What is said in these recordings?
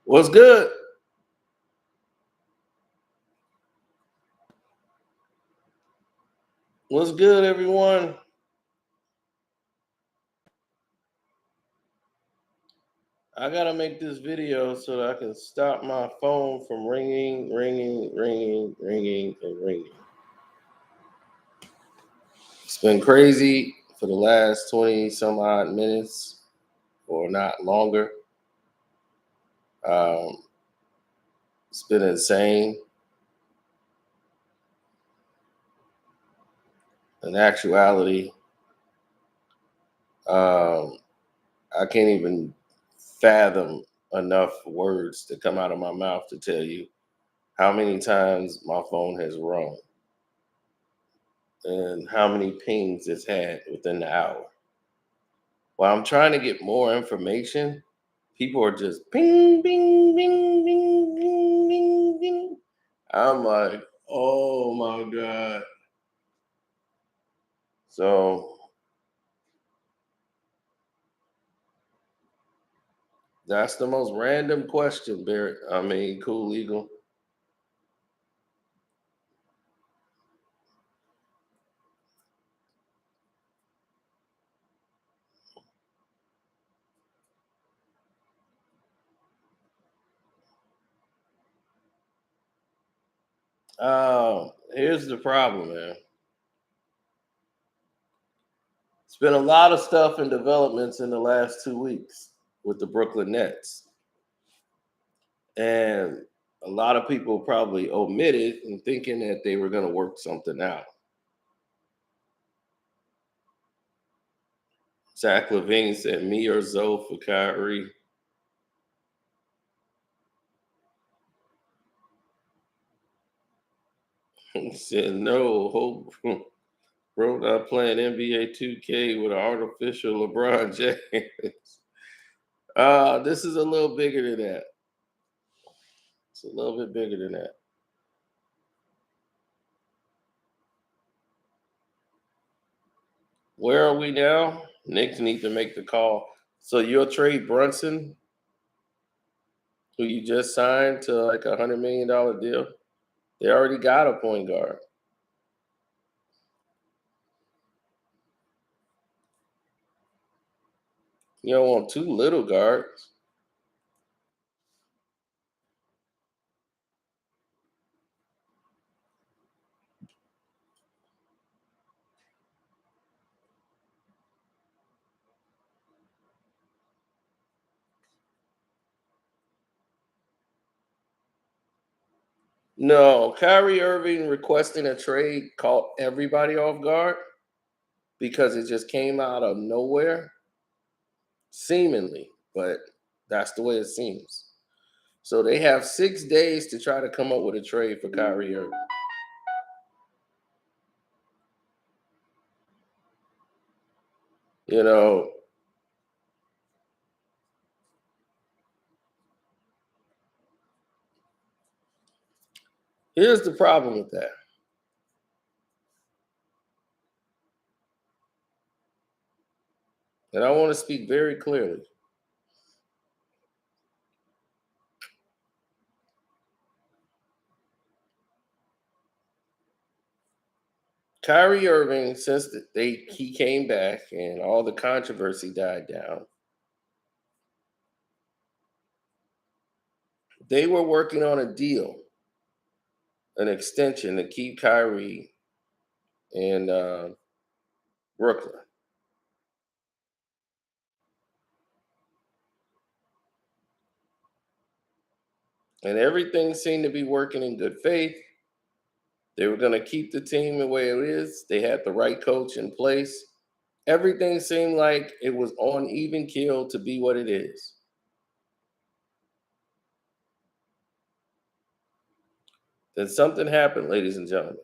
What's good? What's good, everyone? I gotta make this video so that I can stop my phone from ringing, and ringing. It's been crazy for the last 20 some odd minutes, or not longer. It's been insane. In actuality, I can't even fathom enough words to come out of my mouth to tell you how many times my phone has rung and how many pings it's had within the hour. While I'm trying to get more information, people are just ping, bing, bing, bing, bing, bing, bing. I'm like, oh my God. So that's the most random question, Barrett. I mean, cool, legal. Here's the problem, man. It's been a lot of stuff and developments in the last 2 weeks with the Brooklyn Nets. And a lot of people probably omitted and thinking that they were going to work something out. Zach Levine said, me or Zoe for Kyrie. He said, no, hope bro not playing NBA 2K with an artificial LeBron James. This is a little bigger than that. It's a little bit bigger than that. Where are we now? Knicks need to make the call. So you'll trade Brunson, who you just signed to like $100 million deal? They already got a point guard. You don't want two little guards. No, Kyrie Irving requesting a trade caught everybody off guard because it just came out of nowhere, seemingly, but that's the way it seems. So they have 6 days to try to come up with a trade for Kyrie Irving. You know, here's the problem with that. And I want to speak very clearly. Kyrie Irving, since he came back and all the controversy died down, they were working on a deal, an extension to keep Kyrie in Brooklyn. And everything seemed to be working in good faith. They were going to keep the team the way it is. They had the right coach in place. Everything seemed like it was on even keel to be what it is. Then something happened, ladies and gentlemen.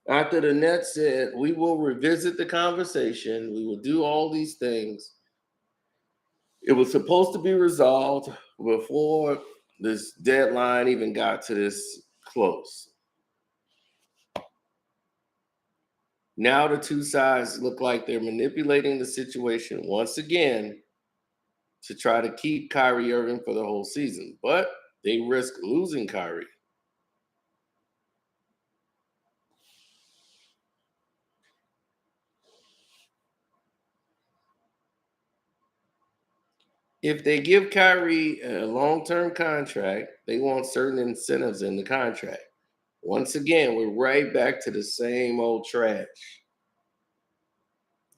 After the Nets said, we will revisit the conversation, we will do all these things. It was supposed to be resolved before this deadline even got to this close. Now the two sides look like they're manipulating the situation once again to try to keep Kyrie Irving for the whole season, but they risk losing Kyrie. If they give Kyrie a long-term contract, they want certain incentives in the contract. Once again, we're right back to the same old trash.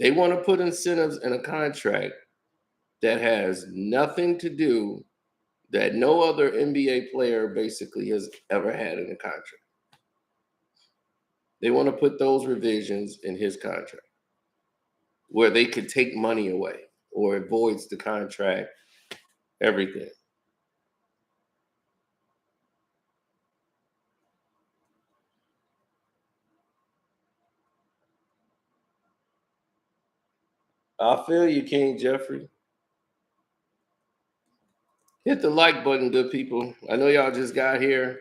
They want to put incentives in a contract that has nothing to do, that no other NBA player basically has ever had in a contract. They want to put those revisions in his contract where they could take money away or it voids the contract, everything. I feel you, King Jeffrey. Hit the like button, good people. I know y'all just got here.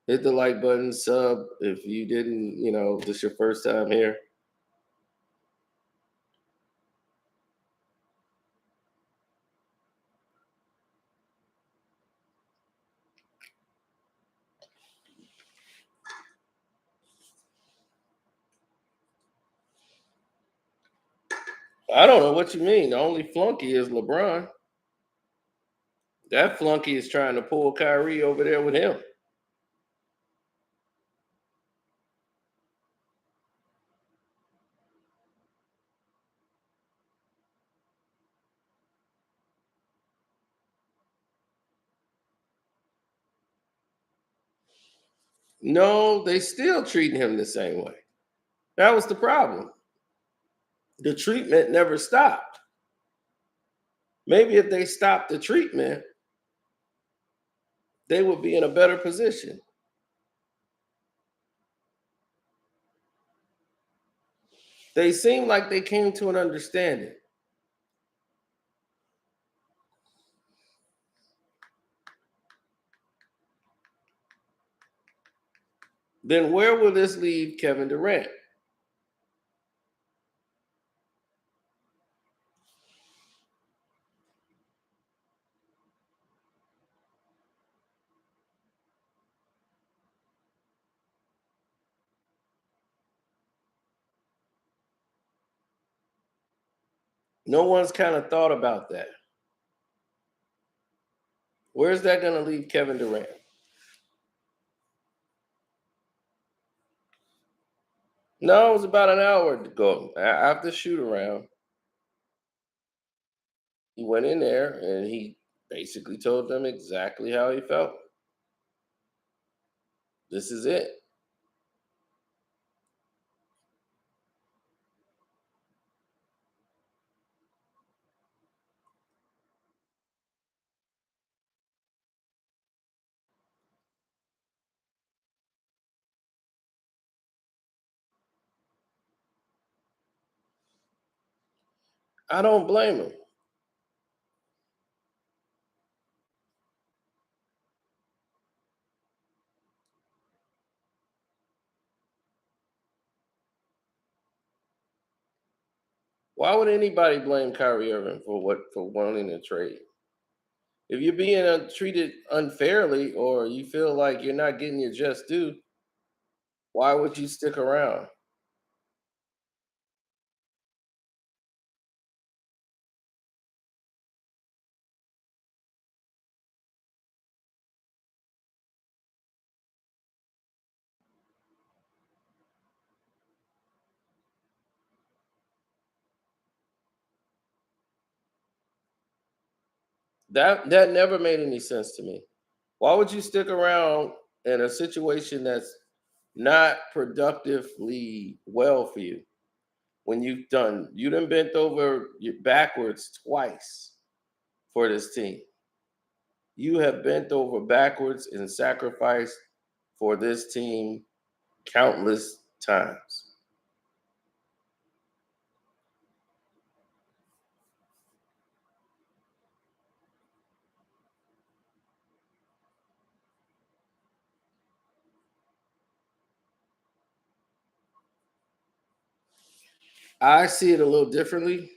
Hit the like button, sub if you didn't, this your first time here. I don't know what you mean. The only flunky is LeBron. That flunky is trying to pull Kyrie over there with him. No, they still treating him the same way. That was the problem. The treatment never stopped. Maybe if they stopped the treatment, they would be in a better position. They seem like they came to an understanding. Then where will this leave Kevin Durant? No one's kind of thought about that. Where's that going to leave Kevin Durant? No, it was about an hour ago. After shoot around, he went in there and he basically told them exactly how he felt. This is it. I don't blame him. Why would anybody blame Kyrie Irving for wanting to trade? If you're being treated unfairly or you feel like you're not getting your just due, why would you stick around? That never made any sense to me. Why would you stick around in a situation that's not productively well for you when you done bent over backwards twice for this team? You have bent over backwards and sacrificed for this team countless times. I see it a little differently.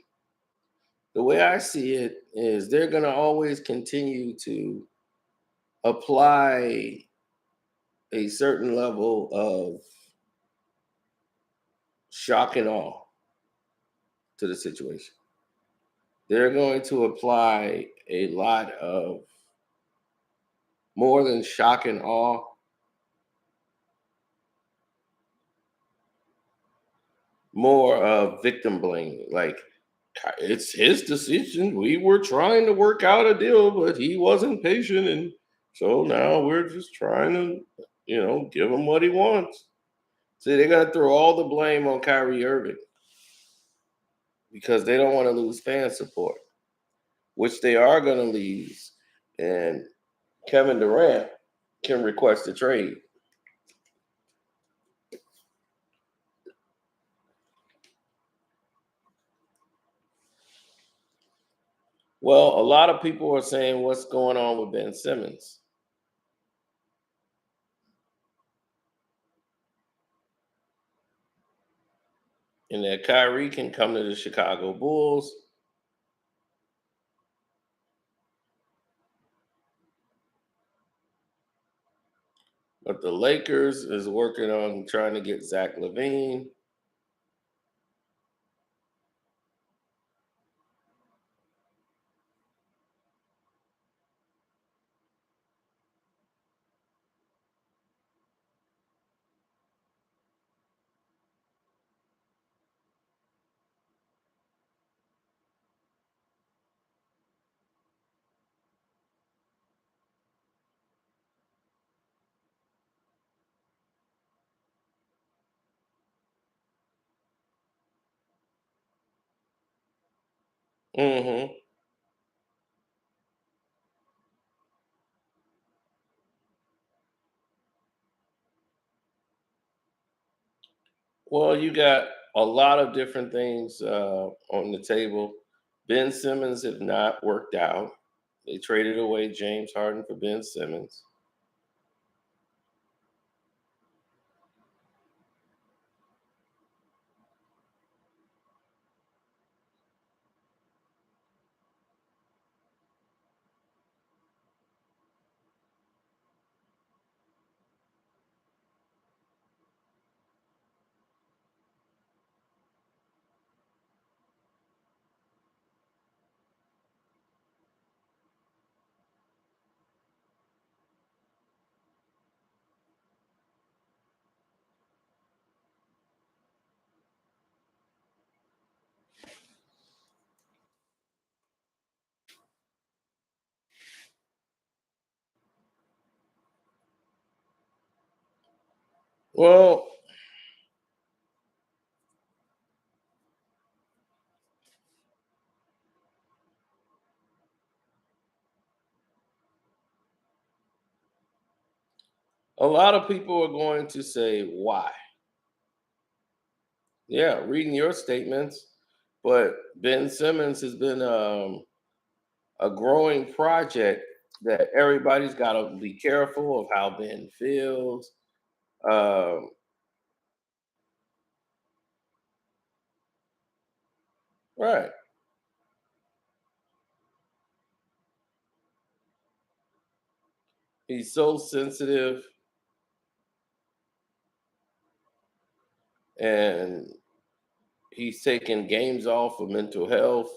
The way I see it is they're going to always continue to apply a certain level of shock and awe to the situation. They're going to apply a lot of more than shock and awe, more of victim blaming. Like, it's his decision. We were trying to work out a deal, but he wasn't patient. And so now we're just trying to, give him what he wants. See, they're going to throw all the blame on Kyrie Irving because they don't want to lose fan support, which they are going to lose. And Kevin Durant can request a trade. Well, a lot of people are saying what's going on with Ben Simmons. And that Kyrie can come to the Chicago Bulls. But the Lakers is working on trying to get Zach LaVine. hmm Well, you got a lot of different things on the table. Ben Simmons have not worked out. They traded away James Harden for Ben Simmons. Well, a lot of people are going to say, why? Yeah, reading your statements. But Ben Simmons has been a growing project that everybody's got to be careful of how Ben feels. Um, right. He's so sensitive and he's taking games off for mental health.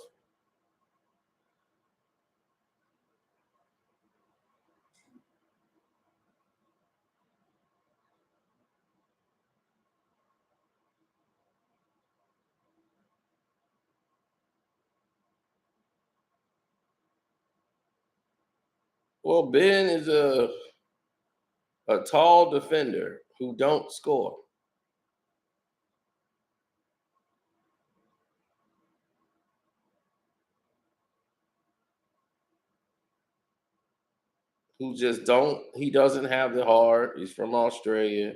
Well, Ben is a tall defender who don't score, who just don't he doesn't have the heart. He's from Australia.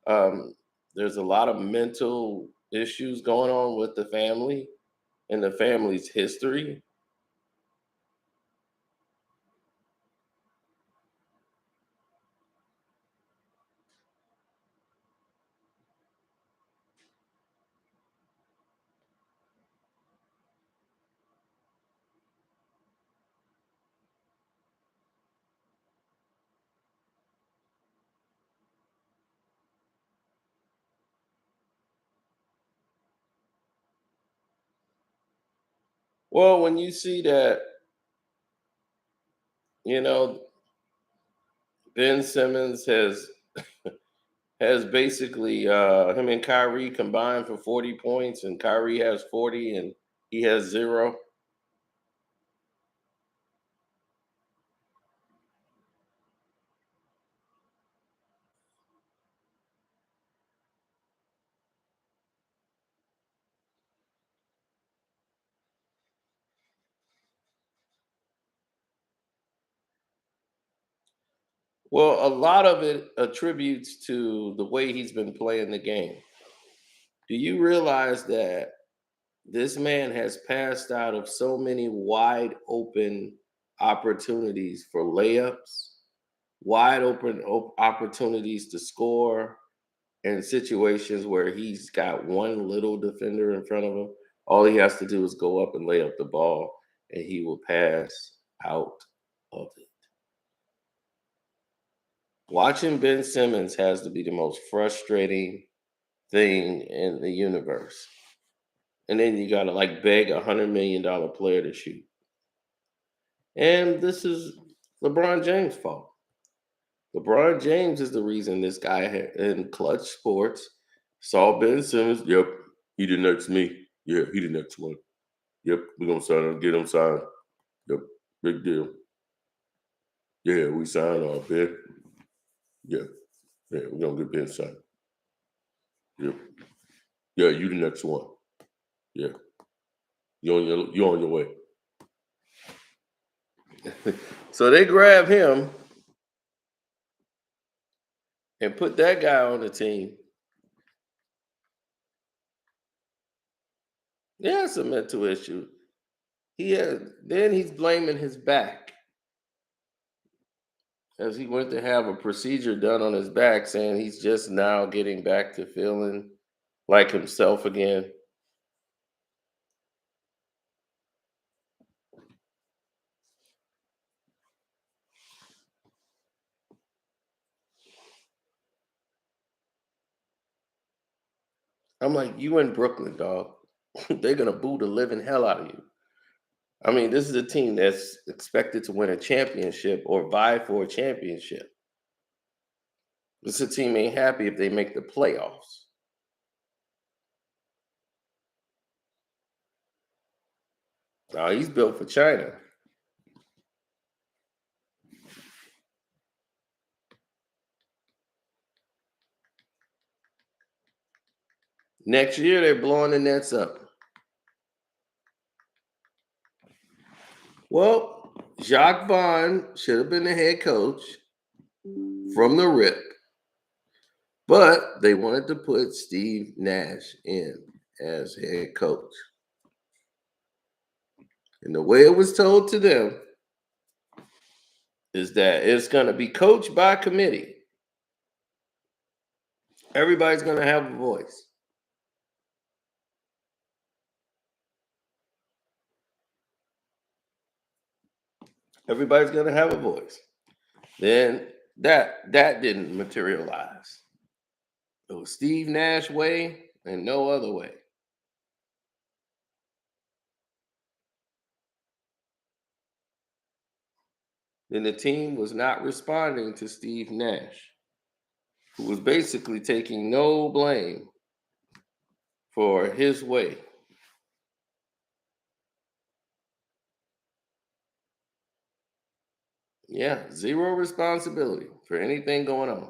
Um, there's a lot of mental issues going on with the family and the family's history. Well, when you see that, you know, Ben Simmons has basically him and Kyrie combined for 40 points, and Kyrie has 40 and he has zero. Well, a lot of it attributes to the way he's been playing the game. Do you realize that this man has passed out of so many wide open opportunities for layups, wide open opportunities to score in situations where he's got one little defender in front of him? All he has to do is go up and lay up the ball, and he will pass out of it. Watching Ben Simmons has to be the most frustrating thing in the universe. And then you gotta like beg $100 million player to shoot. And this is LeBron James' fault. LeBron James is the reason this guy in Clutch Sports saw Ben Simmons. Yep, he the next me. Yeah, he the next one. Yep, we're gonna sign him, get him signed. Yep, big deal. Yeah, we signed our Ben. Yeah, yeah, we're gonna get Ben signed. Yep. Yeah, you the next one. Yeah, you on your way. So they grab him and put that guy on the team. Yeah, it's a mental issue. Then he's blaming his back as he went to have a procedure done on his back, saying he's just now getting back to feeling like himself again. I'm like, you in Brooklyn, dog. They're gonna boo the living hell out of you. I mean, this is a team that's expected to win a championship or vie for a championship. This team ain't happy if they make the playoffs. Now he's built for China. Next year they're blowing the Nets up. Well, Jacques Vaughn should have been the head coach from the rip, but they wanted to put Steve Nash in as head coach. And the way it was told to them is that it's going to be coached by committee. Everybody's going to have a voice. Everybody's going to have a voice. Then that didn't materialize. It was Steve Nash way and no other way. Then the team was not responding to Steve Nash, who was basically taking no blame for his way. Yeah, zero responsibility for anything going on.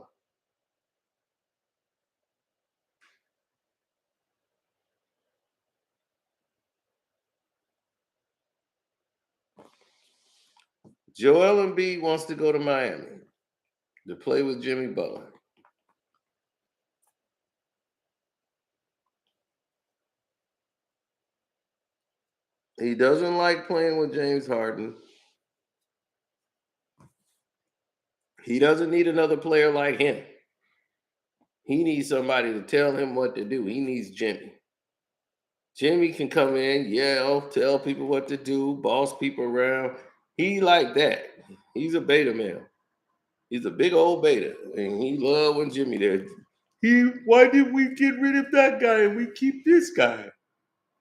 Joel Embiid wants to go to Miami to play with Jimmy Butler. He doesn't like playing with James Harden. He doesn't need another player like him. He needs somebody to tell him what to do. He needs Jimmy. Jimmy can come in, yell, tell people what to do, boss people around. He like that. He's a beta male. He's a big old beta, and he love when Jimmy there. Why did we get rid of that guy and we keep this guy?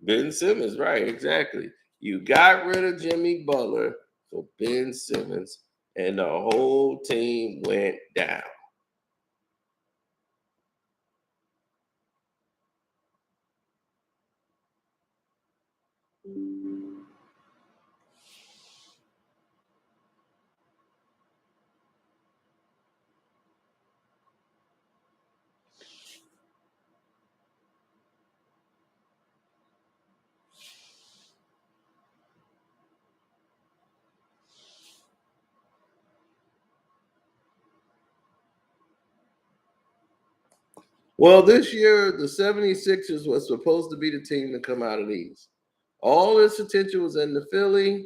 Ben Simmons, right? Exactly. You got rid of Jimmy Butler for Ben Simmons, and the whole team went down. Well, this year, the 76ers was supposed to be the team to come out of these. All this attention was in the Philly.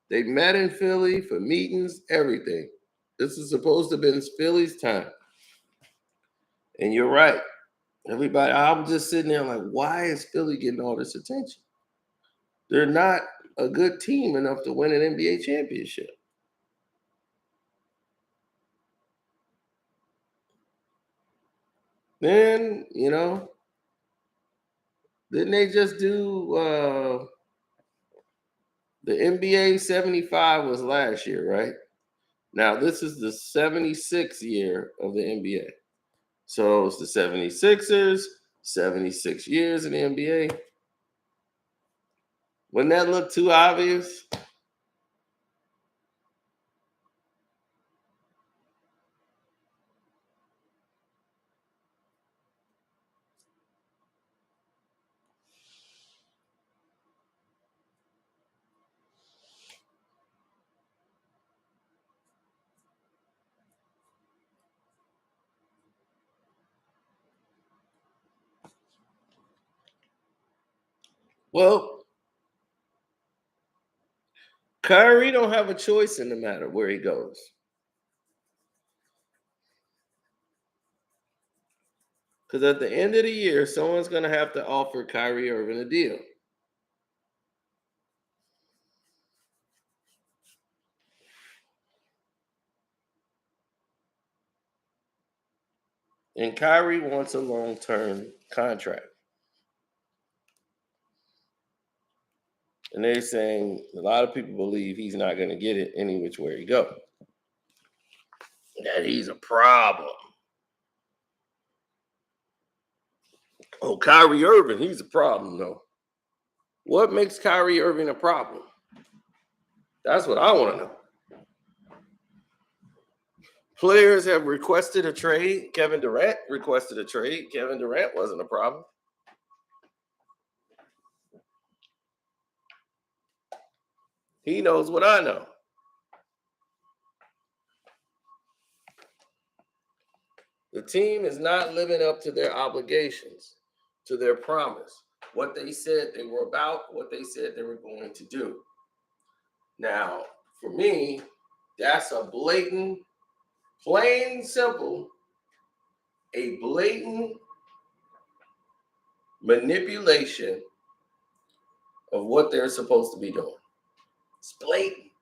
They met in Philly for meetings, everything. This is supposed to have been Philly's time. And you're right. Everybody, I'm just sitting there like, why is Philly getting all this attention? They're not a good team enough to win an NBA championship. Then, didn't they just do the NBA 75 was last year, right? Now, this is the 76th year of the NBA. So it's the 76ers, 76 years in the NBA. Wouldn't that look too obvious? Well, Kyrie don't have a choice in the matter where he goes. Because at the end of the year, someone's going to have to offer Kyrie Irving a deal. And Kyrie wants a long-term contract. And they're saying a lot of people believe he's not going to get it any which way he go. That he's a problem. Oh, Kyrie Irving, he's a problem, though. What makes Kyrie Irving a problem? That's what I want to know. Players have requested a trade. Kevin Durant requested a trade. Kevin Durant wasn't a problem. He knows what I know. The team is not living up to their obligations, to their promise, what they said they were about, what they said they were going to do. Now, for me, that's a blatant, plain simple, a blatant manipulation of what they're supposed to be doing. It's blatant.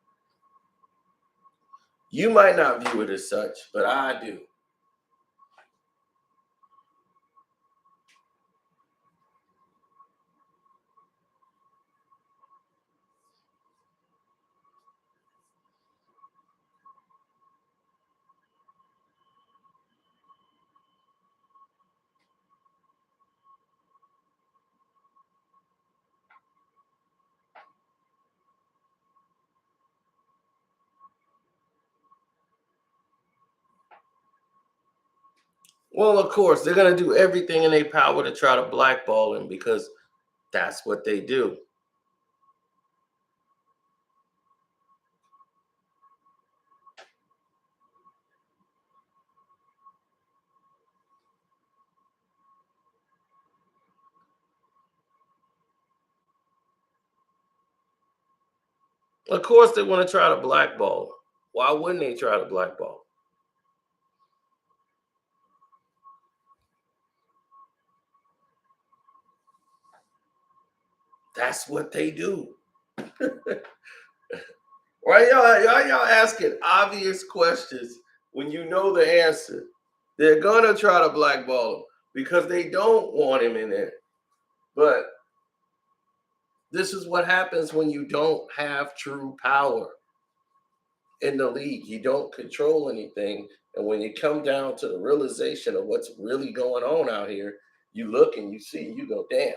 You might not view it as such, but I do. Well, of course, they're going to do everything in their power to try to blackball him because that's what they do. Of course, they want to try to blackball him. Why wouldn't they try to blackball him? That's what they do. Why y'all asking obvious questions when you know the answer? They're gonna try to blackball him because they don't want him in there. But This is what happens when you don't have true power in the league. You don't control anything. And when you come down to the realization of what's really going on out here, you look and you see, you go, damn,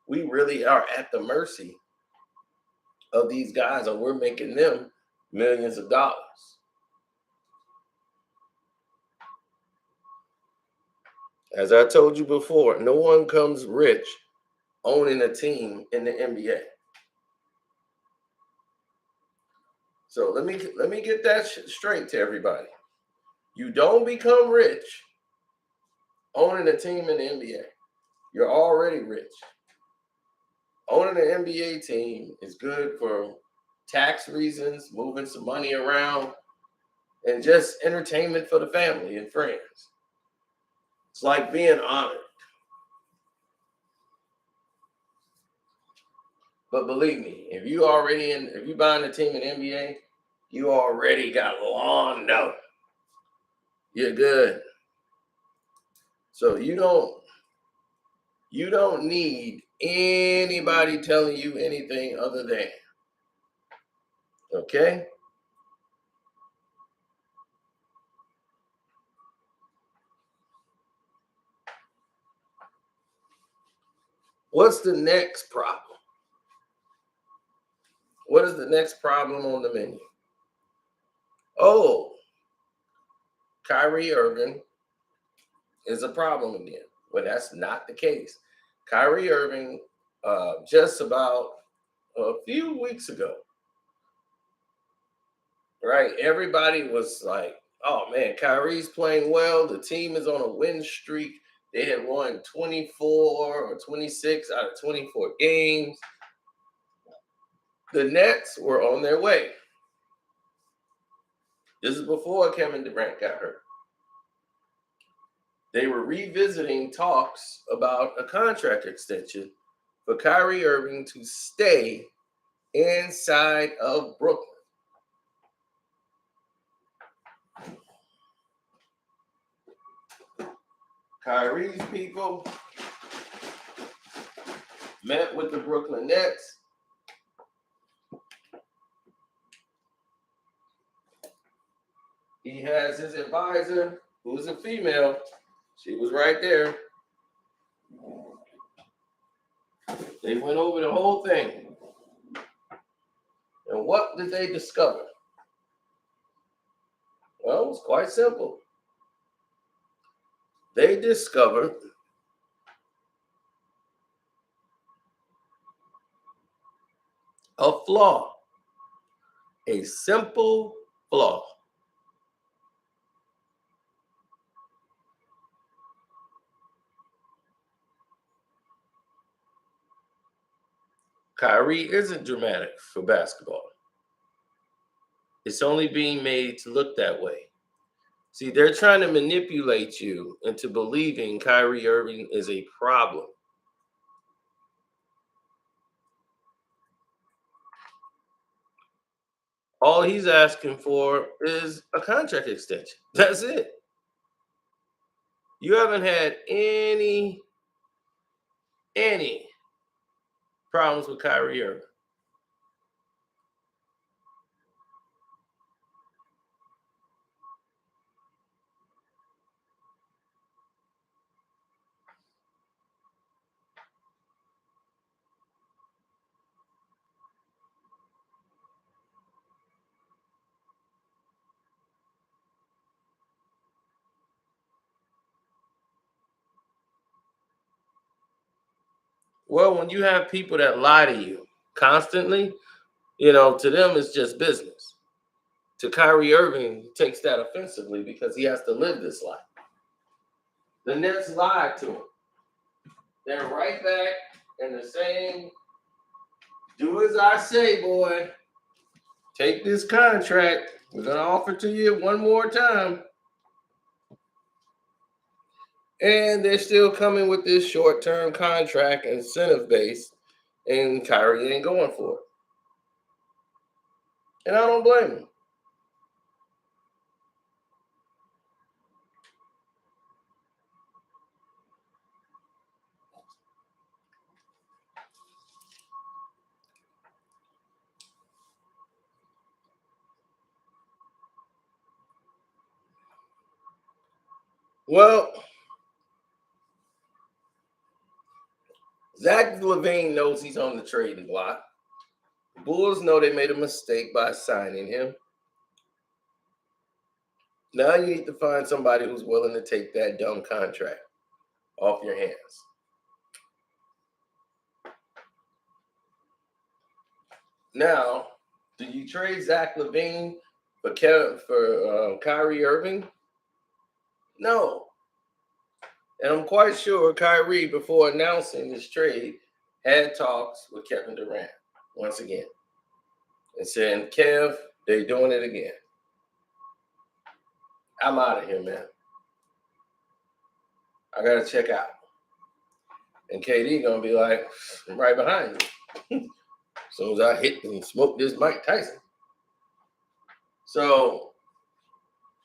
we really are at the mercy of these guys, and we're making them millions of dollars. As I told you before, no one comes rich owning a team in the NBA. So let me get that straight to everybody. You don't become rich owning a team in the NBA. You're already rich. Owning an NBA team is good for tax reasons, moving some money around, and just entertainment for the family and friends. It's like being honored. But believe me, if you buying a team in the NBA, you already got long no. You're good. So you don't need anybody telling you anything other than, okay? What's the next problem? What is the next problem on the menu? Oh, Kyrie Irving is a problem again. Well, that's not the case. Kyrie Irving, just about a few weeks ago, right? Everybody was like, oh man, Kyrie's playing well. The team is on a win streak. They had won 24 or 26 out of 24 games. The Nets were on their way. This is before Kevin Durant got hurt. They were revisiting talks about a contract extension for Kyrie Irving to stay inside of Brooklyn. Kyrie's people met with the Brooklyn Nets. He has his advisor, who's a female. She was right there. They went over the whole thing. And what did they discover? Well, it was quite simple. They discovered a flaw, a simple flaw. Kyrie isn't dramatic for basketball. It's only being made to look that way. See, they're trying to manipulate you into believing Kyrie Irving is a problem. All he's asking for is a contract extension. That's it. You haven't had any problems with Kyrie Irving. Well, when you have people that lie to you constantly, to them it's just business. To Kyrie Irving, he takes that offensively because he has to live this life. The Nets lied to him. They're right back in the same, do as I say, boy. Take this contract. We're going to offer to you one more time. And they're still coming with this short-term contract incentive base, and Kyrie ain't going for it. And I don't blame him. Well, Zach LaVine knows he's on the trading block. The Bulls know they made a mistake by signing him. Now you need to find somebody who's willing to take that dumb contract off your hands. Now, do you trade Zach LaVine for Kyrie Irving? No. And I'm quite sure Kyrie, before announcing this trade, had talks with Kevin Durant once again and saying, Kev, they're doing it again. I'm out of here, man. I got to check out. And KD going to be like, I'm right behind you. As soon as I hit and smoke this Mike Tyson. So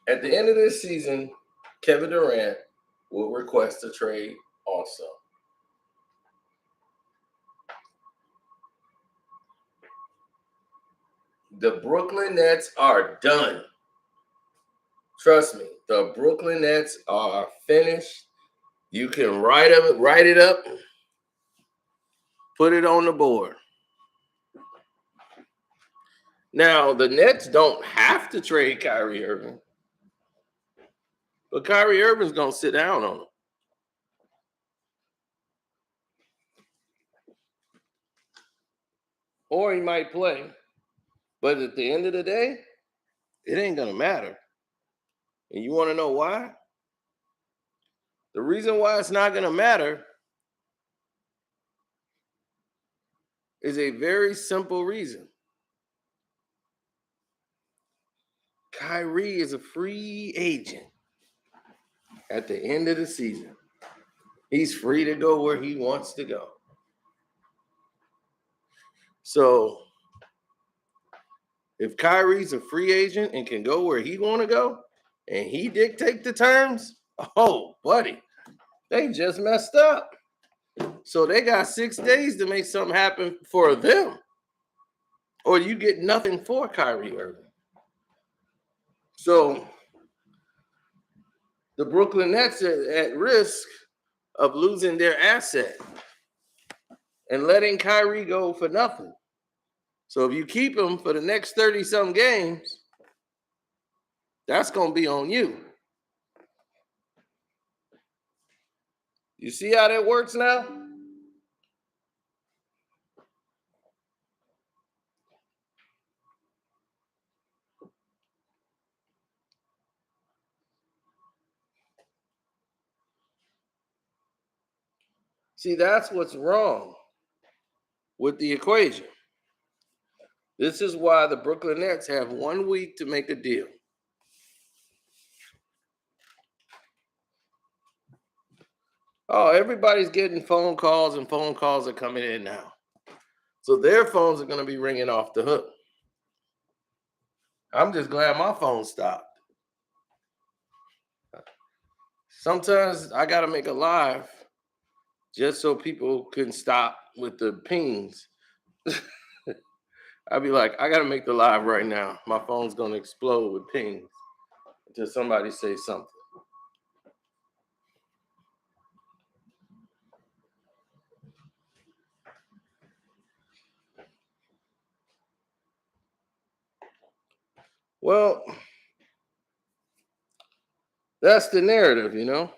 at the end of this season, Kevin Durant will request a trade also. The Brooklyn Nets are done. Trust me, the Brooklyn Nets are finished. You can write it up, put it on the board. Now, the Nets don't have to trade Kyrie Irving, but Kyrie Irving's going to sit down on them. Or he might play. But at the end of the day, it ain't going to matter. And you want to know why? The reason why it's not going to matter is a very simple reason. Kyrie is a free agent at the end of the season. He's free to go where he wants to go. So if Kyrie's a free agent and can go where he want to go and he dictate the terms, oh, buddy, they just messed up. So they got 6 days to make something happen for them. Or you get nothing for Kyrie Irving. So the Brooklyn Nets are at risk of losing their asset and letting Kyrie go for nothing. So if you keep him for the next 30-some games, that's going to be on you. You see how that works now? See, that's what's wrong with the equation. This is why the Brooklyn Nets have 1 week to make a deal. Oh, everybody's getting phone calls, and phone calls are coming in now. So their phones are going to be ringing off the hook. I'm just glad my phone stopped. Sometimes I got to make a live just so people can stop with the pings. I'd be like, I got to make the live right now. My phone's going to explode with pings until somebody says something. Well, that's the narrative, you know.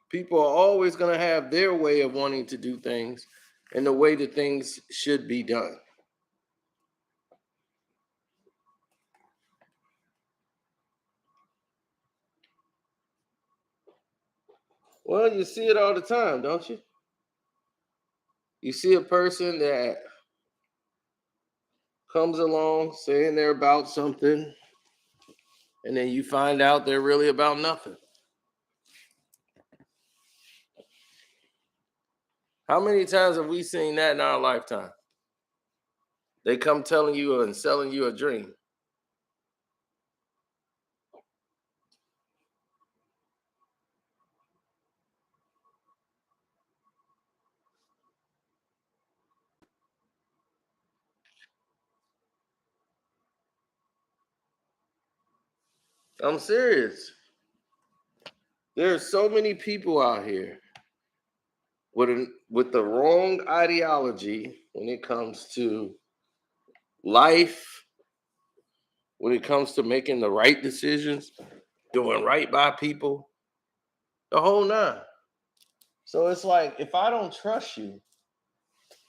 People are always going to have their way of wanting to do things and the way that things should be done. Well, you see it all the time, don't you? You see a person that comes along saying they're about something, and then you find out they're really about nothing. How many times have we seen that in our lifetime? They come telling you and selling you a dream. I'm serious. There's so many people out here with the wrong ideology when it comes to life, when it comes to making the right decisions, doing right by people, the whole nine. So it's like, if I don't trust you,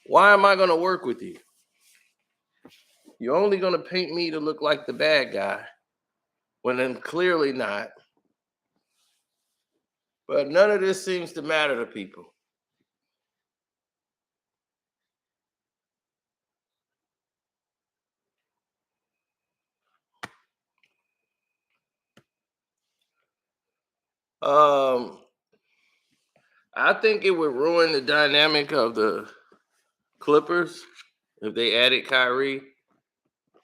why am I going to work with you? You're only going to paint me to look like the bad guy when I'm clearly not. But none of this seems to matter to people. Um, I think it would ruin the dynamic of the Clippers if they added Kyrie,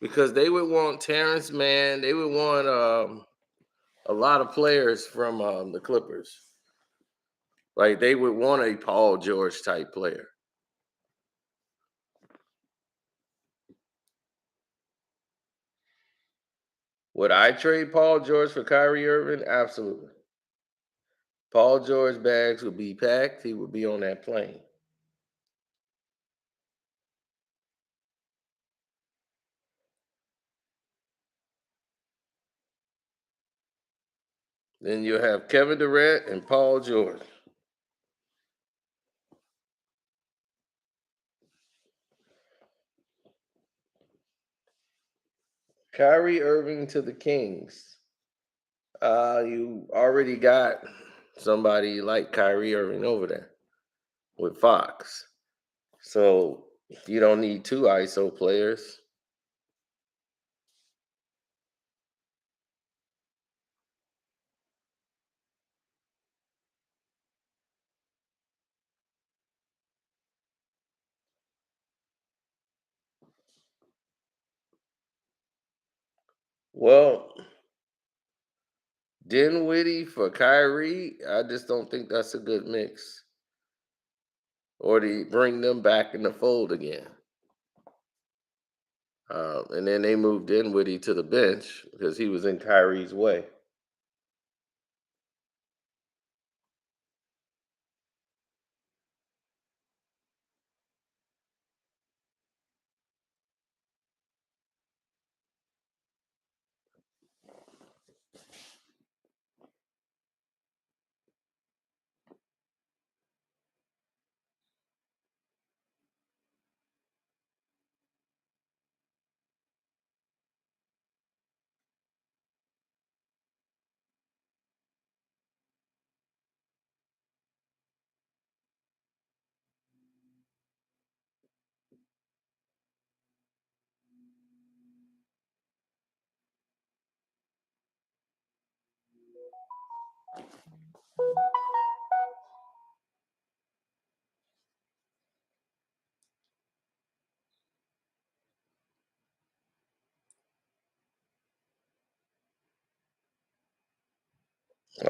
because they would want Terrence Mann. They would want a lot of players from the Clippers. Like, they would want a Paul George type player. Would I trade Paul George for Kyrie Irving? Absolutely. Paul George bags would be packed. He would be on that plane. Then you'll have Kevin Durant and Paul George. Kyrie Irving to the Kings. You already got somebody like Kyrie Irving over there with Fox. So you don't need two ISO players. Well, Dinwiddie for Kyrie, I just don't think that's a good mix. Or to bring them back in the fold again. And then they moved Dinwiddie to the bench because he was in Kyrie's way.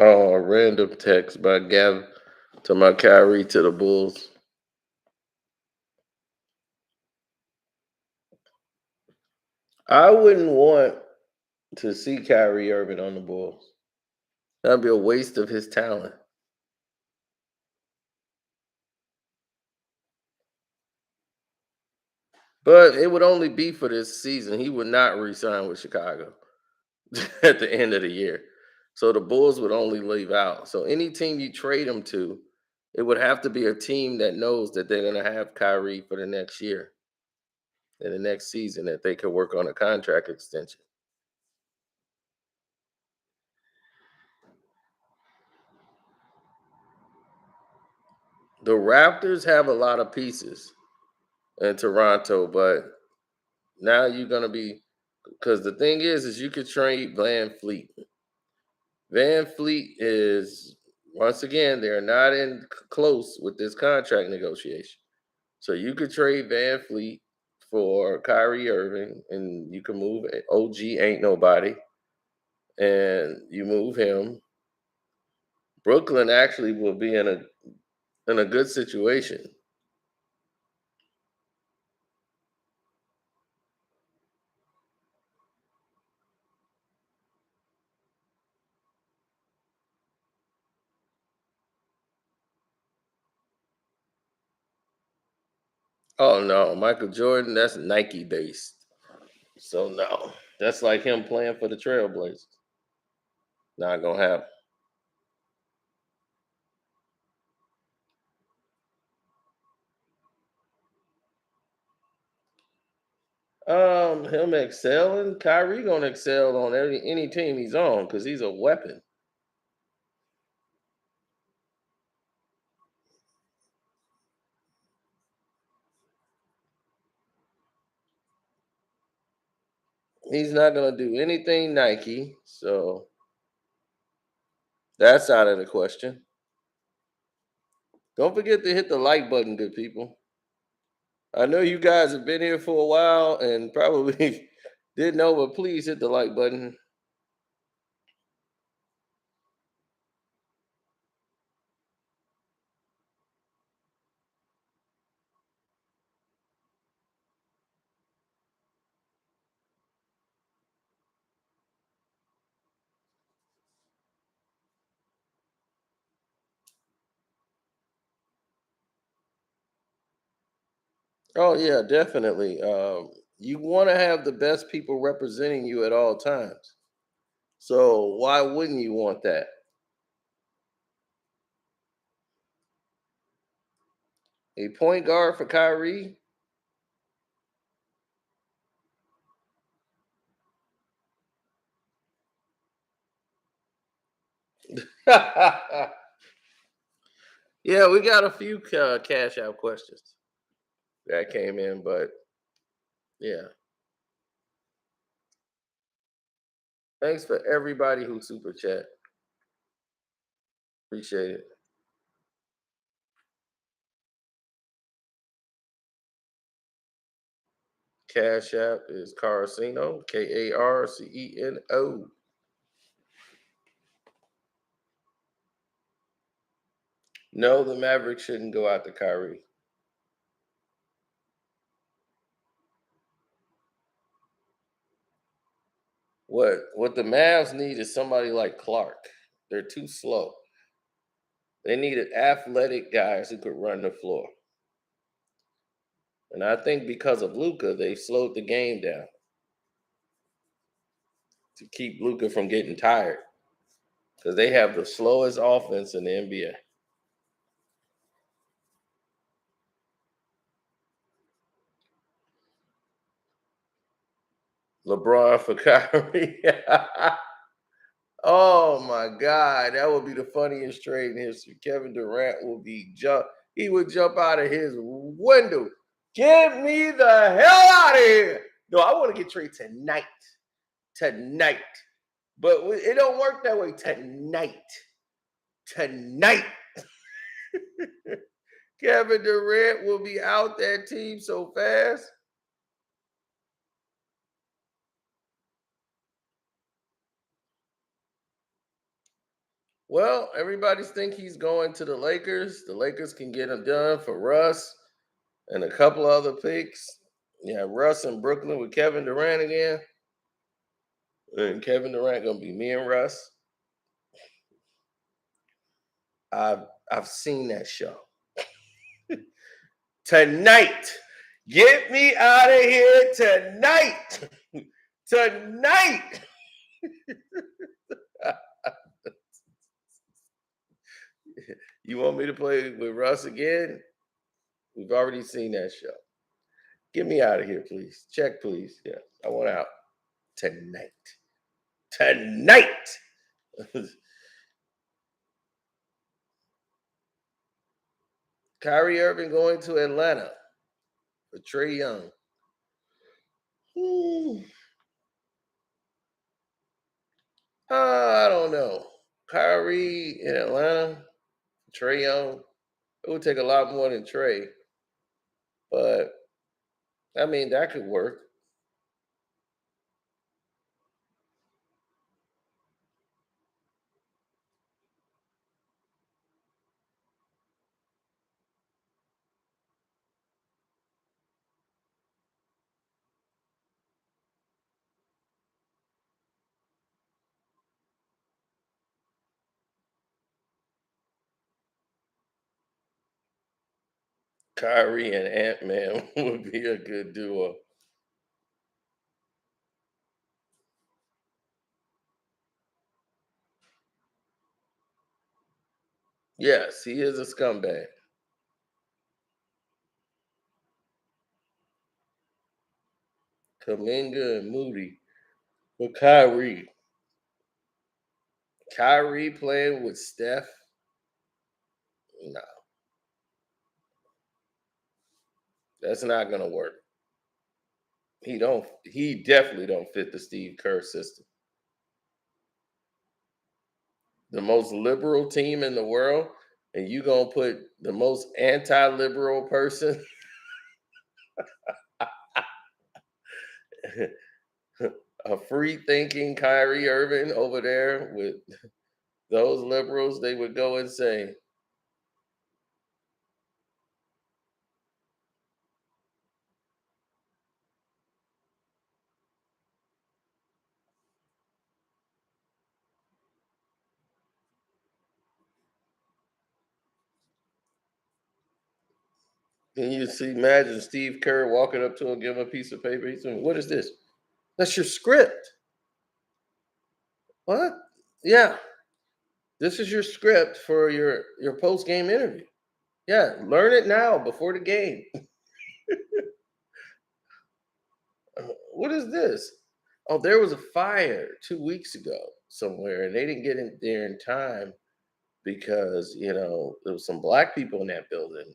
Oh, a random text by Gav to my Kyrie to the Bulls. I wouldn't want to see Kyrie Irving on the Bulls. That'd be a waste of his talent. But it would only be for this season. He would not re-sign with Chicago at the end of the year. So the Bulls would only leave out. So any team you trade him to, it would have to be a team that knows that they're going to have Kyrie for the next year and the next season, that they could work on a contract extension. The Raptors have a lot of pieces in Toronto, but now you're going to be, because the thing is you could trade Van Fleet. Van Fleet is, once again, they're not in close with this contract negotiation. So you could trade Van Fleet for Kyrie Irving, and you can move OG ain't nobody, and you move him. Brooklyn actually will be in a good situation. Oh no, Michael Jordan, that's Nike based. So no. That's like him playing for the Trailblazers. Not gonna happen. Him excelling, Kyrie gonna excel on any team he's on because he's a weapon. He's not gonna do anything Nike, so that's out of the question. Don't forget to hit the like button, good people. I know you guys have been here for a while and probably didn't know, but please hit the like button. Oh yeah, definitely. You want to have the best people representing you at all times. So why wouldn't you want that? A point guard for Kyrie? Yeah, we got a few cash out questions that came in, but yeah, thanks for everybody who super chat. Appreciate it. Cash app is Carceno, Karceno. No, the Mavericks shouldn't go out to Kyrie. What the Mavs need is somebody like Clark. They're too slow. They needed athletic guys who could run the floor. And I think because of Luca, they slowed the game down to keep Luca from getting tired. Because they have the slowest offense in the NBA. LeBron for Kyrie. Oh my God, that would be the funniest trade in history. Kevin Durant will be jump. He would jump out of his window. Get me the hell out of here! No, I want to get traded tonight. Tonight, but it don't work that way. Tonight, Kevin Durant will be out that team so fast. Well, everybody's think he's going to the Lakers. The Lakers can get him done for Russ and a couple other picks. Yeah, Russ in Brooklyn with Kevin Durant again. And Kevin Durant gonna be me and Russ. I've I've seen that show. Tonight. Get me out of here tonight. Tonight. You want me to play with Russ again? We've already seen that show. Get me out of here, please. Check, please. Yeah, I want out tonight. Tonight. Kyrie Irving going to Atlanta for Trey Young. Hmm. I don't know. Kyrie in Atlanta, Trey Young. It would take a lot more than Trey, but I mean that could work. Kyrie and Ant-Man would be a good duo. Yes, he is a scumbag. Kaminga and Moody. But Kyrie playing with Steph, no, that's not gonna work. He definitely don't fit the Steve Kerr system. The most liberal team in the world, and you gonna put the most anti-liberal person, a free thinking Kyrie Irving over there with those liberals, they would go insane. Can you see, imagine Steve Kerr walking up to him, give him a piece of paper. He's saying, "What is this?" That's your script. What? Yeah, this is your script for your post game interview. Yeah, learn it now before the game. What is this? Oh, there was a fire 2 weeks ago somewhere, and they didn't get in there in time because there was some black people in that building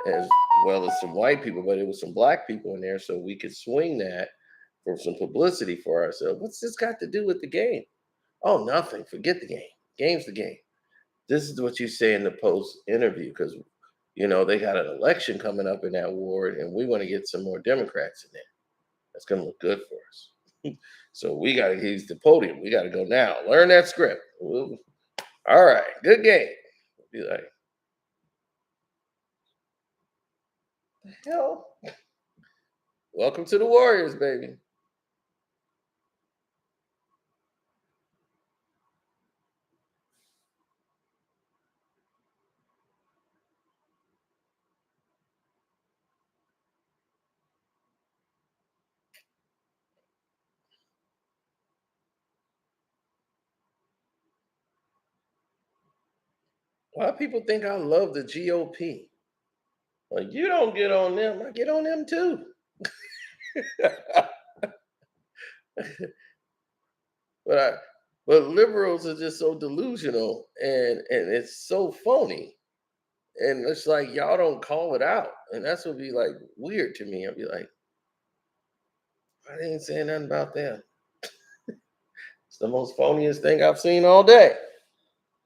as well as some white people, but it was some black people in there, so we could swing that for some publicity for ourselves. What's this got to do with the game? Oh, nothing. Forget the game. Game's the game. This is what you say in the post interview because they got an election coming up in that ward, and we want to get some more Democrats in there. That's going to look good for us. So we got to use the podium. We got to go now. Learn that script. All right, good game. Be like, hell, welcome to the Warriors, baby. Why people think I love the GOP? Like, you don't get on them, I get on them too. but I, but liberals are just so delusional, and it's so phony. And it's like y'all don't call it out, and that's what be like weird to me. I'd be like, I didn't say nothing about them. It's the most phoniest thing I've seen all day,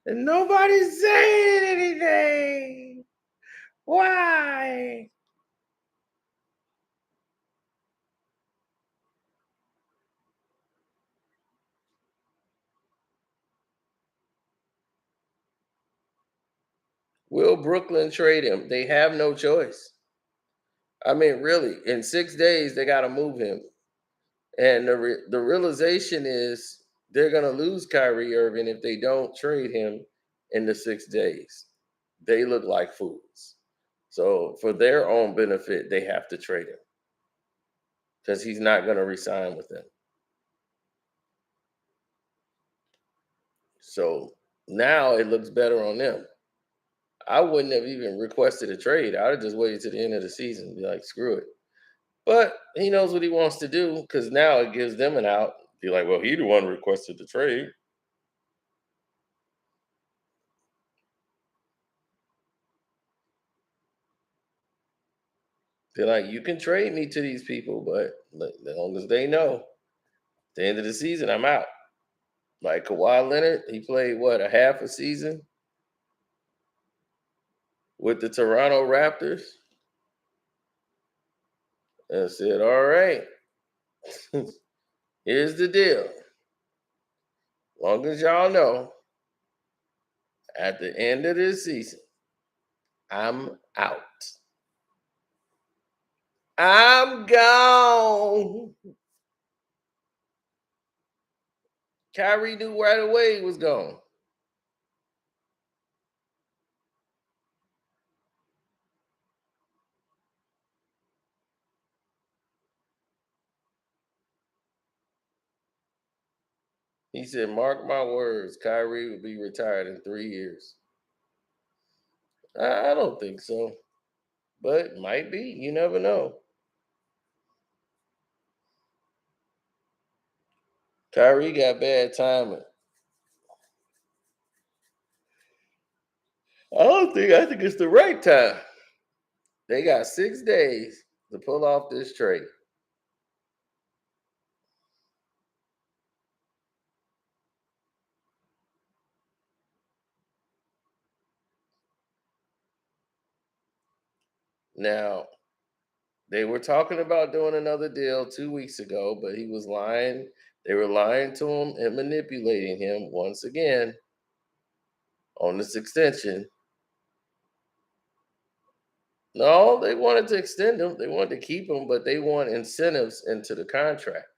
and nobody's saying anything. Why? Will Brooklyn trade him? They have no choice. I mean, really, in 6 days they got to move him, and the realization is they're gonna lose Kyrie Irving if they don't trade him in the 6 days. They look like fools. So for their own benefit, they have to trade him because he's not gonna resign with them. So now it looks better on them. I wouldn't have even requested a trade. I'd have just waited to the end of the season and be like, screw it. But he knows what he wants to do because now it gives them an out. Be like, well, he the one requested the trade. They're like, you can trade me to these people, but as long as they know, at the end of the season, I'm out. Like Kawhi Leonard, he played what, a half a season with the Toronto Raptors and said, all right, here's the deal. Long as y'all know, at the end of this season, I'm out. I'm gone. Kyrie knew right away he was gone. He said, "Mark my words, Kyrie will be retired in 3 years." I don't think so, but might be. You never know. Kyrie got bad timing. I don't think. I think it's the right time. They got 6 days to pull off this trade. Now, they were talking about doing another deal 2 weeks ago, but he was lying. They were lying to him and manipulating him once again on this extension. No, they wanted to extend him. They wanted to keep him, but they want incentives into the contract.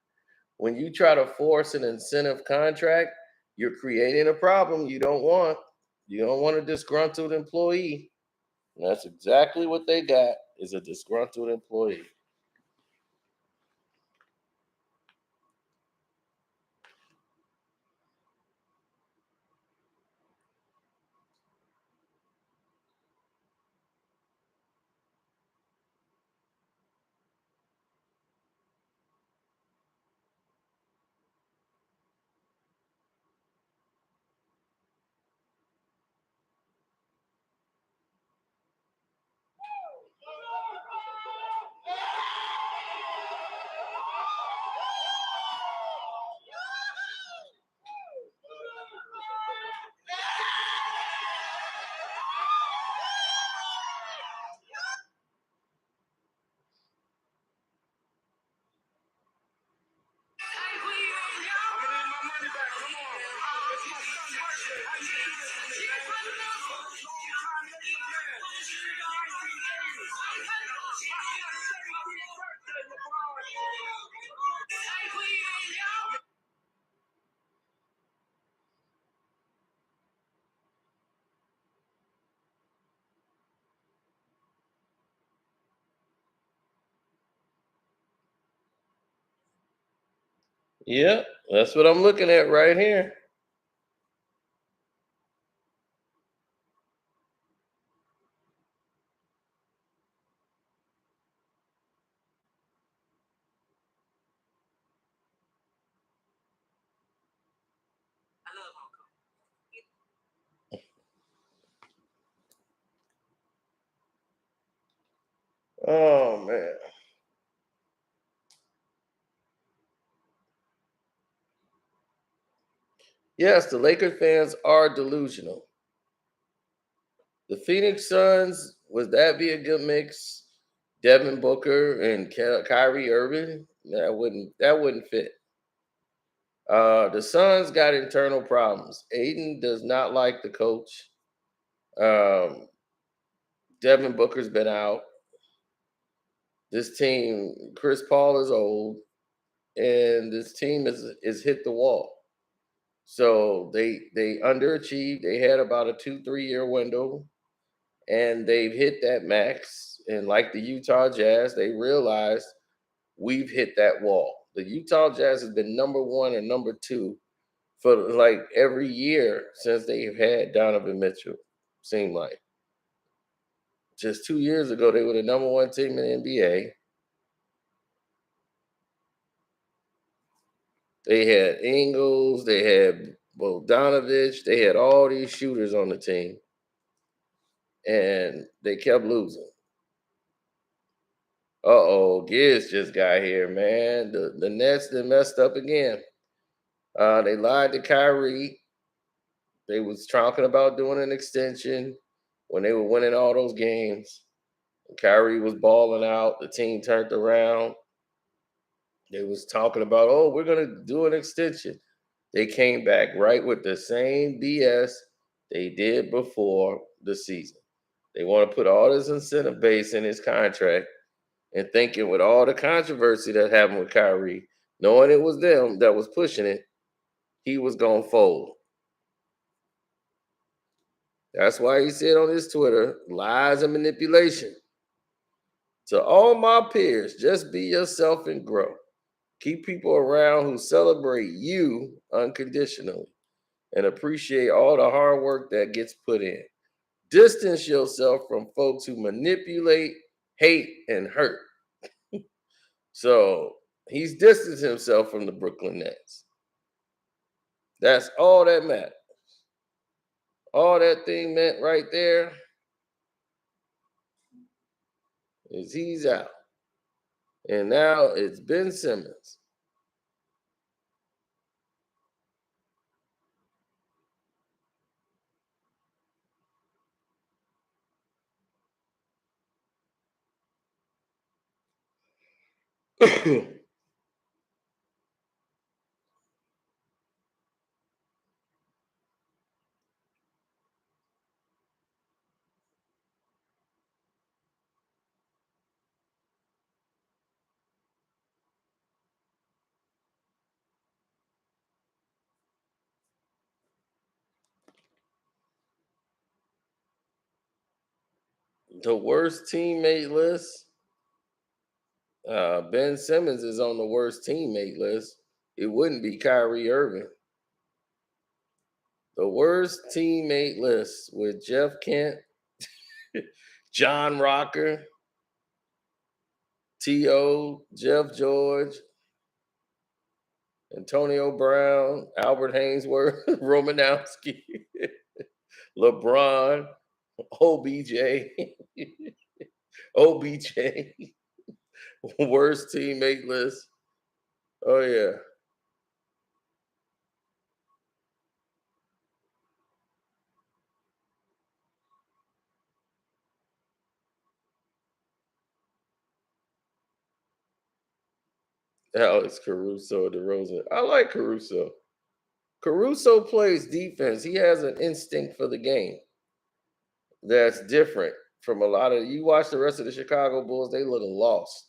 When you try to force an incentive contract, you're creating a problem you don't want. You don't want a disgruntled employee. And that's exactly what they got is a disgruntled employee. Yep, that's what I'm looking at right here. Oh man. Yes, the Lakers fans are delusional. The Phoenix Suns, would that be a good mix? Devin Booker and Kyrie Irving? That wouldn't fit. The Suns got internal problems. Aiden does not like the coach. Um, Devin Booker's been out. This team, Chris Paul is old, and this team is hit the wall. So they underachieved. They had about a 2 3 year window, and they've hit that max. And like the Utah Jazz, they realized we've hit that wall. The Utah Jazz has been number one or number two for like every year since they've had Donovan Mitchell. Seemed like just 2 years ago they were the number one team in the NBA. They had Ingles, they had Bogdanovich, they had all these shooters on the team, and they kept losing. Uh-oh, Gibbs just got here, man. The Nets they messed up again. They lied to Kyrie. They was talking about doing an extension when they were winning all those games. Kyrie was balling out. The team turned around. They was talking about, oh, we're gonna do an extension. They came back right with the same BS they did before the season. They want to put all this incentive base in his contract and thinking with all the controversy that happened with Kyrie, knowing it was them that was pushing it, he was gonna fold. That's why he said on his Twitter, lies and manipulation. To all my peers, just be yourself and grow. Keep people around who celebrate you unconditionally and appreciate all the hard work that gets put in. Distance yourself from folks who manipulate, hate, and hurt. So he's distanced himself from the Brooklyn Nets. That's all that matters. All that thing meant right there is he's out. And now it's Ben Simmons. The worst teammate list. Ben Simmons is on the worst teammate list. It wouldn't be Kyrie Irving. The worst teammate list with Jeff Kent, John Rocker, T.O., Jeff George, Antonio Brown, Albert Hainsworth, Romanowski, LeBron, OBJ, OBJ. Worst teammate list. Oh, yeah. Alex Caruso, DeRozan. I like Caruso. Caruso plays defense. He has an instinct for the game that's different from a lot of. You watch the rest of the Chicago Bulls; they look lost.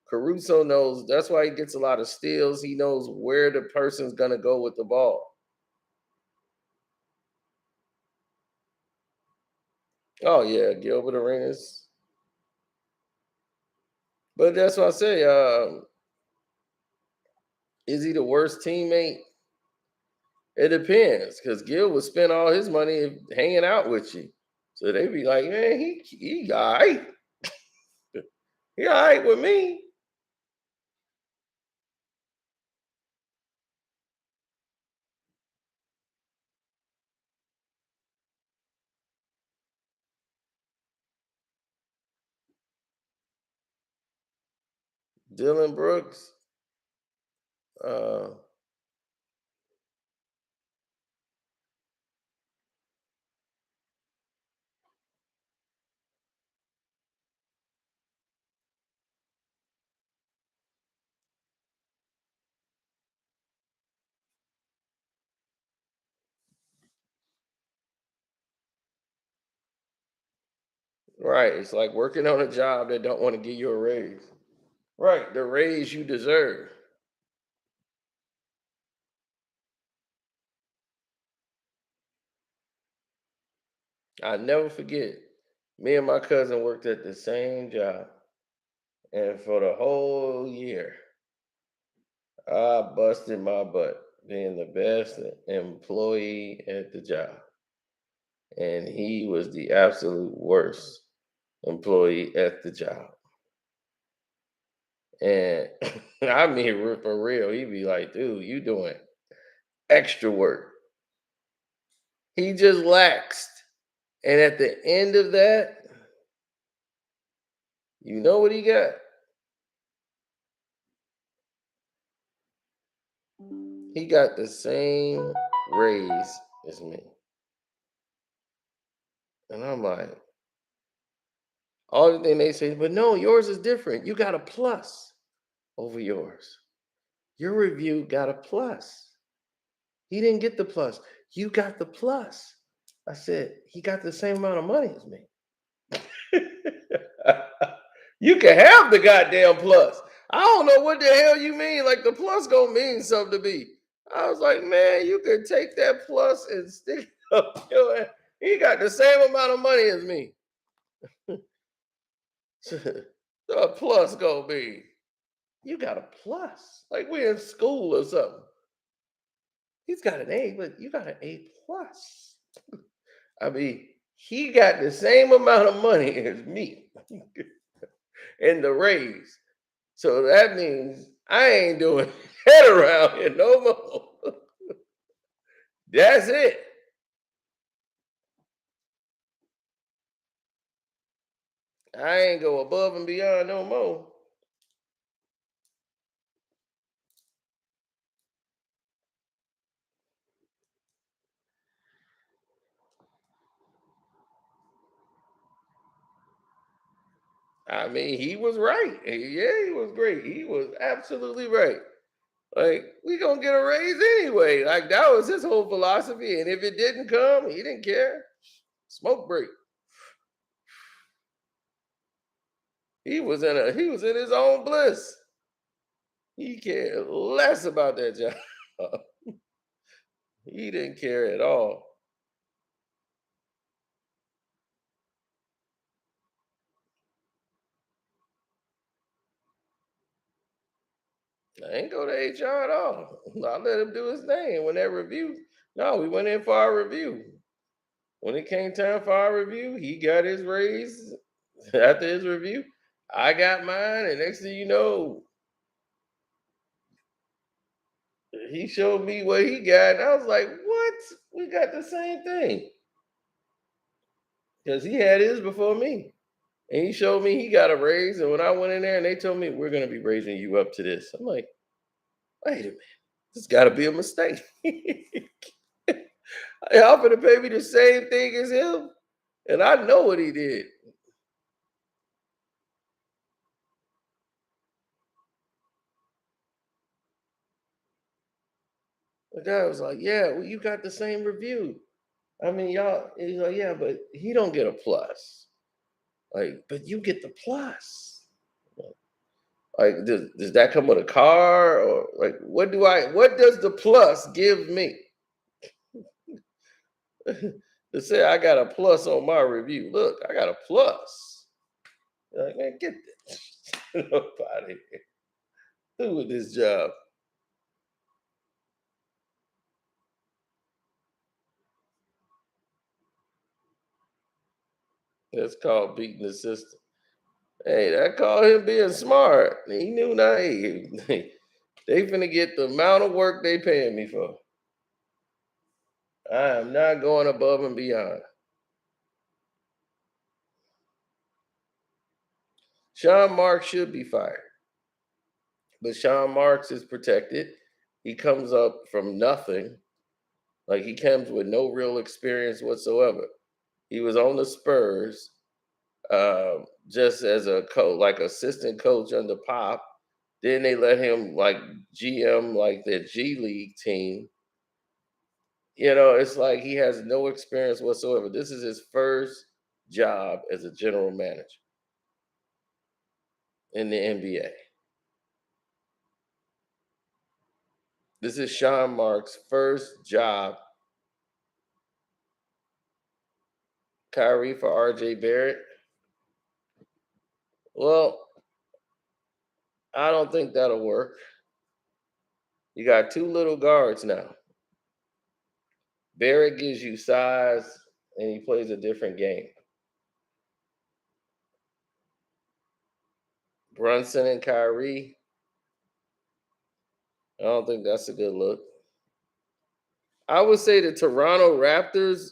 Caruso knows that's why he gets a lot of steals. He knows where the person's gonna go with the ball. Oh yeah, Gilbert Arenas. But that's what I say. Is he the worst teammate? It depends, because Gil would spend all his money hanging out with you. So they'd be like, man, he all right. He all right with me. Dylan Brooks. Uh, right. It's like working on a job that don't want to give you a raise. Right. The raise you deserve. I never forget. Me and my cousin worked at the same job. And for the whole year, I busted my butt being the best employee at the job. And he was the absolute worst employee at the job. And I mean, for real, he'd be like, dude, you doing extra work. He just laxed. And at the end of that, you know what he got? He got the same raise as me. And I'm like, all the thing they say, but no, yours is different. You got a plus over yours. Your review got a plus. He didn't get the plus. You got the plus. I said, he got the same amount of money as me. You can have the goddamn plus. I don't know what the hell you mean. Like the plus gonna mean something to me. I was like, man, you can take that plus and stick it up your ass. He got the same amount of money as me. The plus gonna be. You got a plus. Like we're in school or something. He's got an A, but you got an A plus. I mean, he got the same amount of money as me in the raise. So that means I ain't doing head around here no more. That's it. I ain't go above and beyond no more. I mean, he was right. Yeah, he was great. He was absolutely right. Like, we gonna get a raise anyway. Like that was his whole philosophy. And if it didn't come, he didn't care. Smoke break. He was in his own bliss. He cared less about that job. He didn't care at all. I ain't go to HR at all. I let him do his thing. When that review, no, we went in for our review. When it came time for our review, he got his raise after his review. I got mine, and next thing you know, he showed me what he got, and I was like, "What? We got the same thing." Because he had his before me, and he showed me he got a raise. And when I went in there, and they told me we're going to be raising you up to this, I'm like, "Wait a minute, this got to be a mistake." They offered to pay me the same thing as him, and I know what he did. The guy was like, "Yeah, well, you got the same review." I mean, y'all. He's like, "Yeah, but he don't get a plus. Like, but you get the plus. Like, does that come with a car or like what do I? What does the plus give me to say I got a plus on my review? Look, I got a plus. Like, man, get this up out of here. Who with this job? That's called beating the system. Hey, that called him being smart. He knew not. Hey, they finna get the amount of work they paying me for. I am not going above and beyond. Sean Marks should be fired, but Sean Marks is protected. He comes up from nothing. Like he comes with no real experience whatsoever. He was on the Spurs just as a like assistant coach under Pop. Then they let him like GM like their G League team. You know, it's like he has no experience whatsoever. This is his first job as a general manager in the NBA. This is Sean Marks' first job. Kyrie for RJ Barrett. Well, I don't think that'll work. You got two little guards now. Barrett gives you size and he plays a different game. Brunson and Kyrie, I don't think that's a good look. I would say the Toronto Raptors,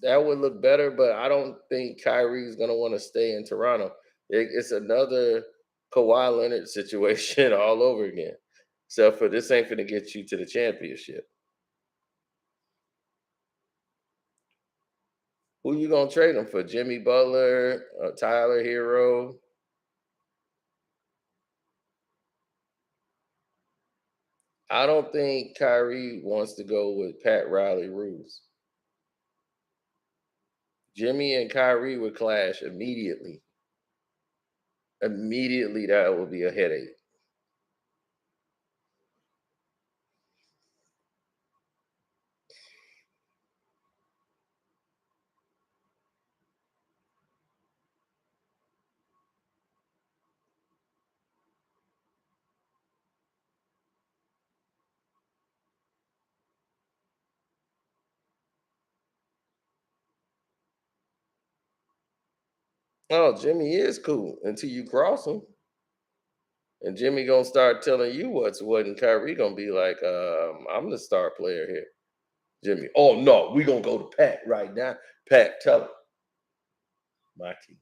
that would look better, but I don't think Kyrie's going to want to stay in Toronto. It's another Kawhi Leonard situation all over again. Except for this ain't going to get you to the championship. Who you going to trade him for? Jimmy Butler, Tyler Hero? I don't think Kyrie wants to go with Pat Riley rules. Jimmy and Kyrie would clash immediately. Immediately, that will be a headache. Oh, Jimmy is cool until you cross him. And Jimmy gonna start telling you what's what, and Kyrie gonna be like, I'm the star player here. Jimmy, oh no, we gonna go to Pat right now. Pat, tell him. Mikey.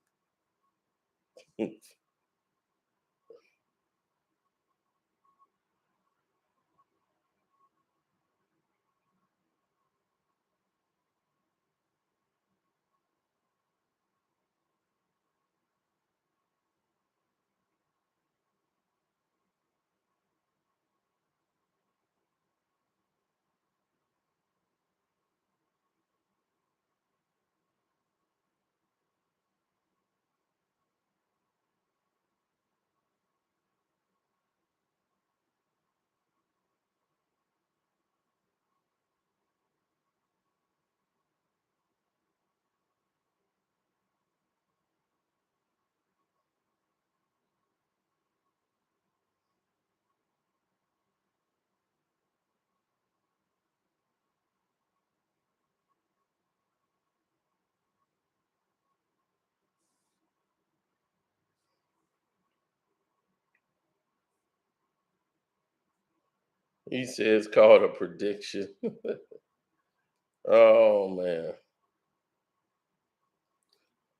He says called a prediction. Oh man.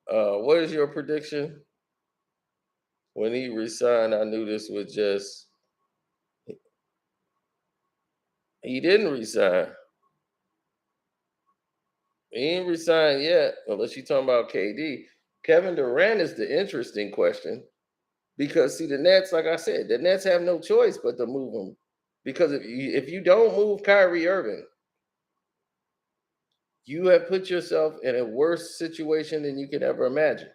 What is your prediction? When he resigned, I knew this was just he didn't resign. He ain't resigned yet, unless you're talking about KD. Kevin Durant is the interesting question because see the Nets, like I said, the Nets have no choice but to move him. Because if you don't move Kyrie Irving, you have put yourself in a worse situation than you could ever imagine.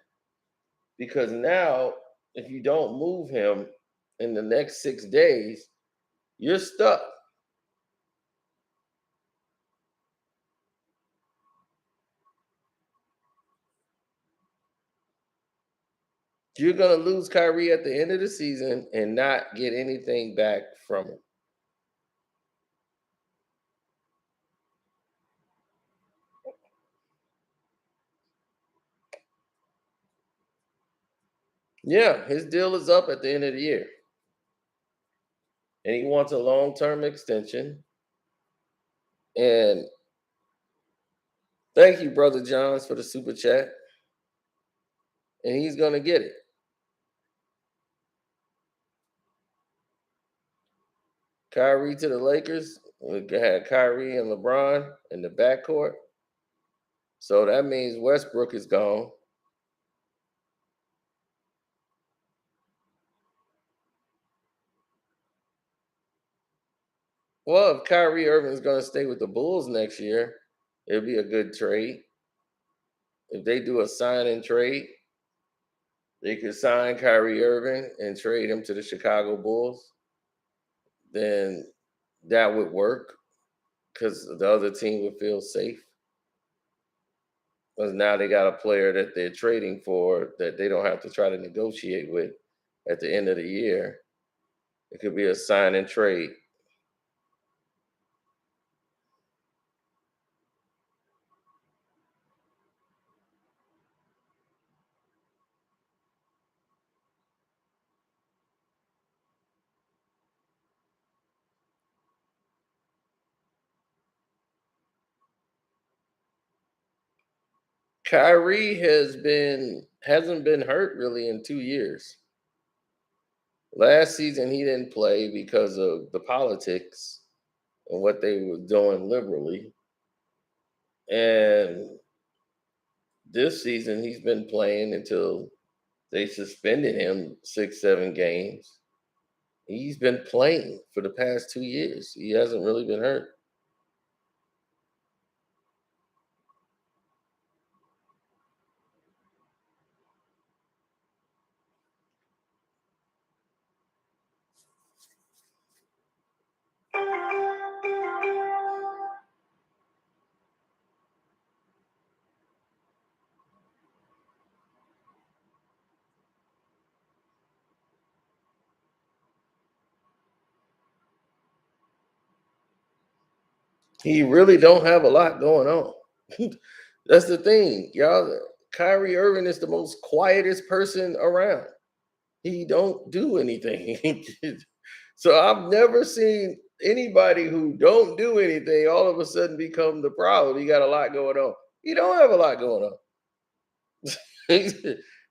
Because now, if you don't move him in the next 6 days, you're stuck. You're gonna lose Kyrie at the end of the season and not get anything back from him. Yeah, his deal is up at the end of the year, and he wants a long-term extension. And thank you, brother Johns, for the super chat. And he's gonna get it. Kyrie to the Lakers. We had Kyrie and LeBron in the backcourt. So that means Westbrook is gone. Well, if Kyrie Irving is going to stay with the Bulls next year, it'd be a good trade. If they do a sign and trade, they could sign Kyrie Irving and trade him to the Chicago Bulls. Then that would work because the other team would feel safe. Because now they got a player that they're trading for that they don't have to try to negotiate with at the end of the year. It could be a sign and trade. Kyrie hasn't been hurt really in 2 years. Last season he didn't play because of the politics and what they were doing liberally. And this season he's been playing until they suspended him 6, 7 games. He's been playing for the past 2 years. He hasn't really been hurt. He really don't have a lot going on. That's the thing, y'all. Kyrie Irving is the most quietest person around. He don't do anything. So I've never seen anybody who don't do anything all of a sudden become the problem. He got a lot going on. He don't have a lot going on.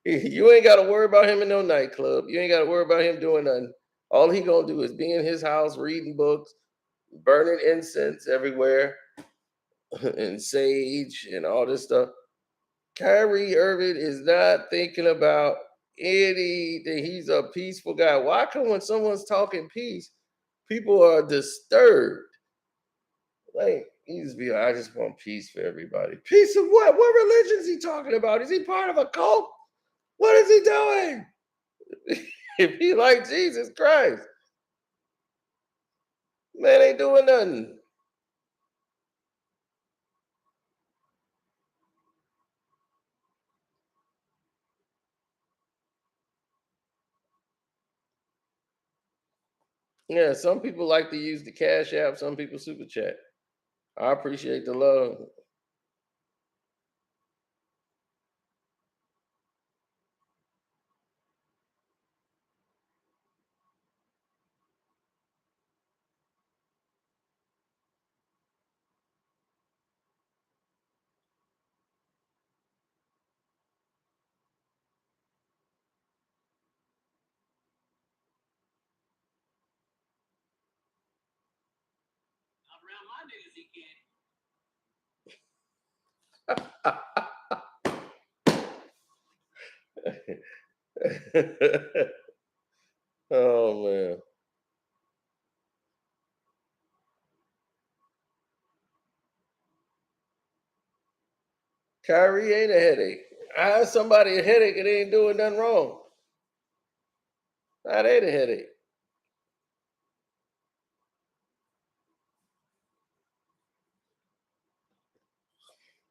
You ain't got to worry about him in no nightclub. You ain't got to worry about him doing nothing. All he gonna do is be in his house reading books, burning incense everywhere, and sage and all this stuff. Kyrie Irving is not thinking about anything. He's a peaceful guy. Why come when someone's talking peace, people are disturbed? Like he just be like, I just want peace for everybody. Peace of what? What religion is he talking about? Is he part of a cult? What is he doing? If he like Jesus Christ, man ain't doing nothing. Yeah, some people like to use the Cash App, some people super chat. I appreciate the love. Oh man. Kyrie ain't a headache. I had somebody a headache and they ain't doing nothing wrong. That ain't a headache.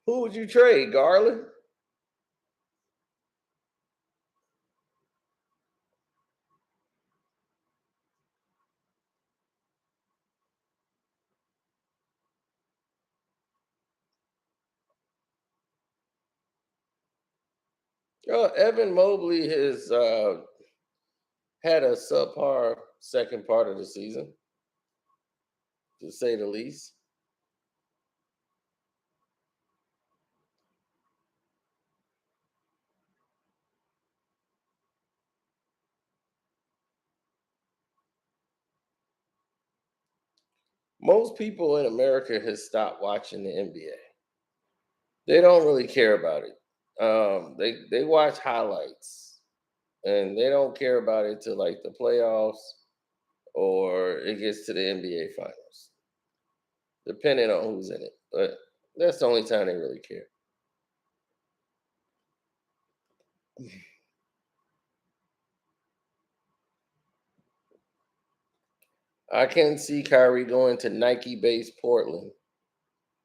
Who would you trade, Garland? Evan Mobley has had a subpar second part of the season, to say the least. Most people in America has stopped watching the NBA. They don't really care about it. They watch highlights and they don't care about it till like the playoffs or it gets to the NBA finals, depending on who's in it. But that's the only time they really care. I can see Kyrie going to Nike based Portland.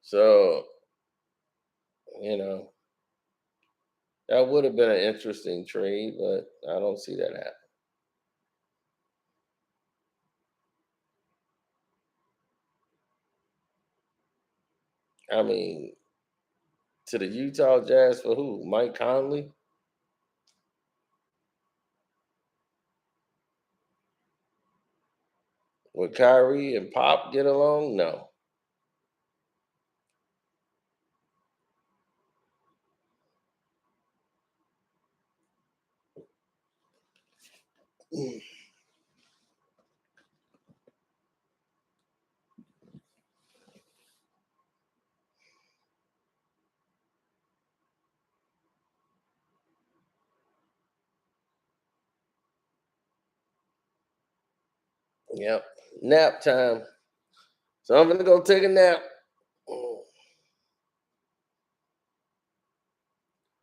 So, you know, that would have been an interesting trade, but I don't see that happen. I mean, to the Utah Jazz for who? Mike Conley? Would Kyrie and Pop get along? No. Yep. Nap time. So I'm gonna go take a nap.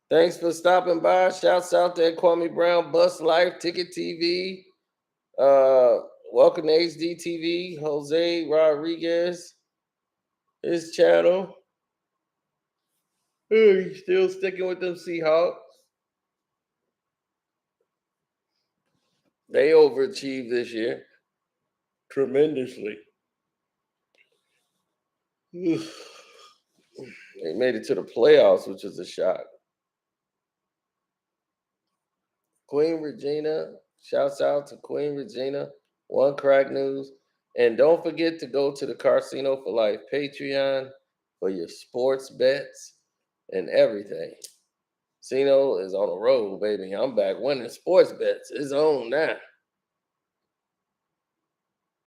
Thanks for stopping by. Shouts out to Kwame Brown, Bus Life, Ticket TV. Uh, welcome to HDTV, Jose Rodriguez, his channel. He's still sticking with them Seahawks. They overachieved this year tremendously. They made it to the playoffs, which is a shock. Queen Regina. Shouts out to Queen Regina. One Crack News. And don't forget to go to the Casino for Life Patreon for your sports bets and everything. Casino is on the road, baby. I'm back winning sports bets. It's on now.